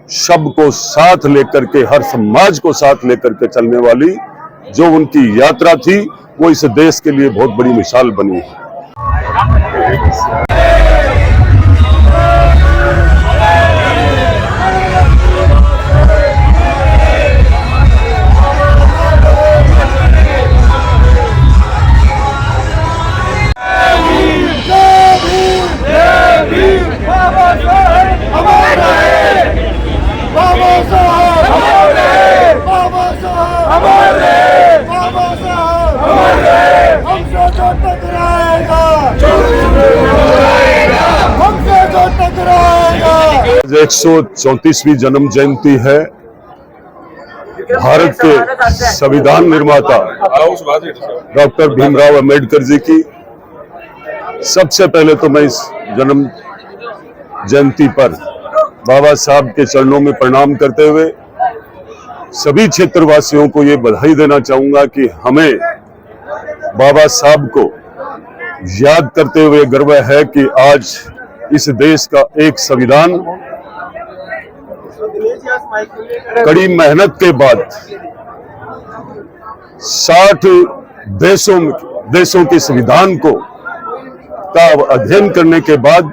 सबको साथ लेकर के, हर समाज को साथ लेकर के चलने वाली जो उनकी यात्रा थी, वो इस देश के लिए बहुत बड़ी मिसाल बनी है। आज 134वीं जन्म जयंती है भारत के संविधान निर्माता डॉक्टर भीमराव अंबेडकर जी की। सबसे पहले तो मैं इस जन्म जयंती पर बाबा साहब के चरणों में प्रणाम करते हुए सभी क्षेत्रवासियों को ये बधाई देना चाहूंगा कि हमें बाबा साहब को याद करते हुए गर्व है कि आज इस देश का एक संविधान कड़ी मेहनत के बाद 60 देशों के संविधान का अध्ययन करने के बाद,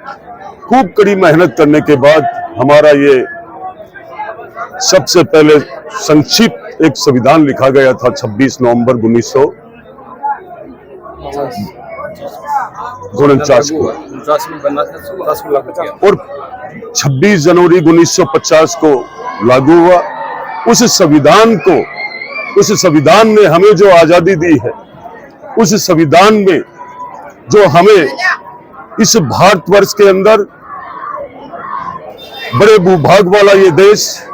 खूब कड़ी मेहनत करने के बाद हमारा ये सबसे पहले संक्षिप्त एक संविधान लिखा गया था 26 नवंबर 1949 को और 26 जनवरी 1950 को लागू हुआ। उस संविधान ने हमें जो आजादी दी है, उस संविधान में जो हमें इस भारतवर्ष के अंदर बड़े भूभाग वाला ये देश,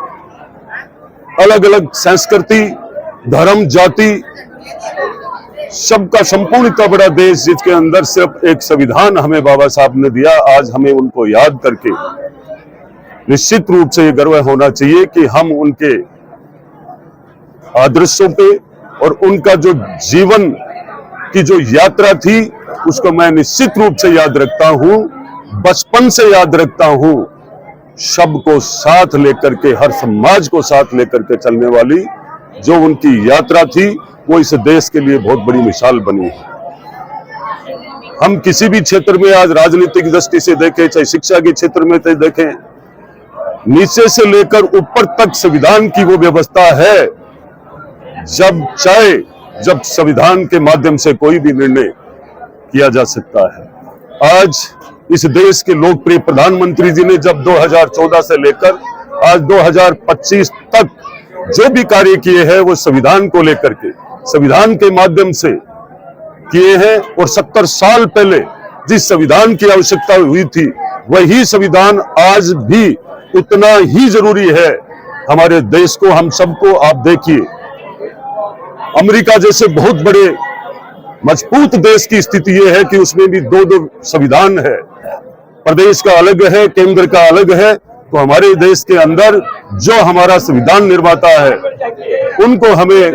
अलग अलग संस्कृति, धर्म, जाति, सबका संपूर्ण इतना बड़ा देश, जिसके अंदर सिर्फ एक संविधान हमें बाबा साहब ने दिया। आज हमें उनको याद करके निश्चित रूप से ये गर्व होना चाहिए कि हम उनके आदर्शों पे और उनका जो जीवन की जो यात्रा थी उसको मैं निश्चित रूप से याद रखता हूं, बचपन से याद रखता हूं। सबको साथ लेकर के, हर समाज को साथ लेकर के चलने वाली जो उनकी यात्रा थी, वो इस देश के लिए बहुत बड़ी मिसाल बनी है। हम किसी भी क्षेत्र में आज राजनीतिक दृष्टि से देखें, चाहे शिक्षा के क्षेत्र में देखें, नीचे से लेकर ऊपर तक संविधान की वो व्यवस्था है। जब संविधान के माध्यम से कोई भी निर्णय किया जा सकता है। आज इस देश के लोकप्रिय प्रधानमंत्री जी ने जब 2014 से लेकर आज 2025 तक जो भी कार्य किए हैं, वो संविधान को लेकर के, संविधान के माध्यम से किए हैं। और 70 साल पहले जिस संविधान की आवश्यकता हुई थी, वही संविधान आज भी उतना ही जरूरी है हमारे देश को, हम सबको। आप देखिए, अमेरिका जैसे बहुत बड़े मजबूत देश की स्थिति यह है कि उसमें भी दो संविधान है, प्रदेश का अलग है, केंद्र का अलग है। तो हमारे देश के अंदर जो हमारा संविधान निर्माता है, उनको हमें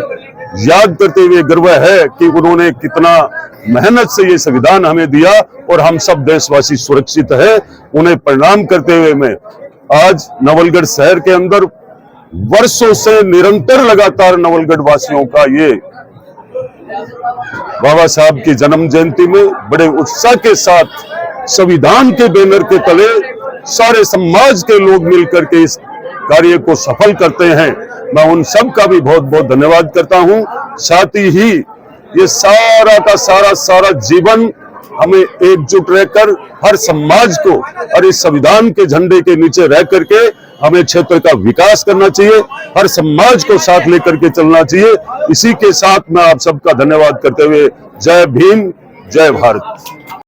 याद करते हुए गर्व है कि उन्होंने कितना मेहनत से ये संविधान हमें दिया और हम सब देशवासी सुरक्षित है। उन्हें प्रणाम करते हुए मैं आज नवलगढ़ शहर के अंदर वर्षों से निरंतर लगातार नवलगढ़ वासियों का ये बाबा साहब की जन्म जयंती में बड़े उत्साह के साथ संविधान के बैनर के तले सारे समाज के लोग मिलकर के इस कार्य को सफल करते हैं। मैं उन सब का भी बहुत बहुत धन्यवाद करता हूं। साथ ही ये सारा का सारा जीवन हमें एकजुट रहकर हर समाज को और इस संविधान के झंडे के नीचे रह करके हमें क्षेत्र का विकास करना चाहिए, हर समाज को साथ लेकर के चलना चाहिए। इसी के साथ मैं आप सबका धन्यवाद करते हुए जय भीम, जय भारत।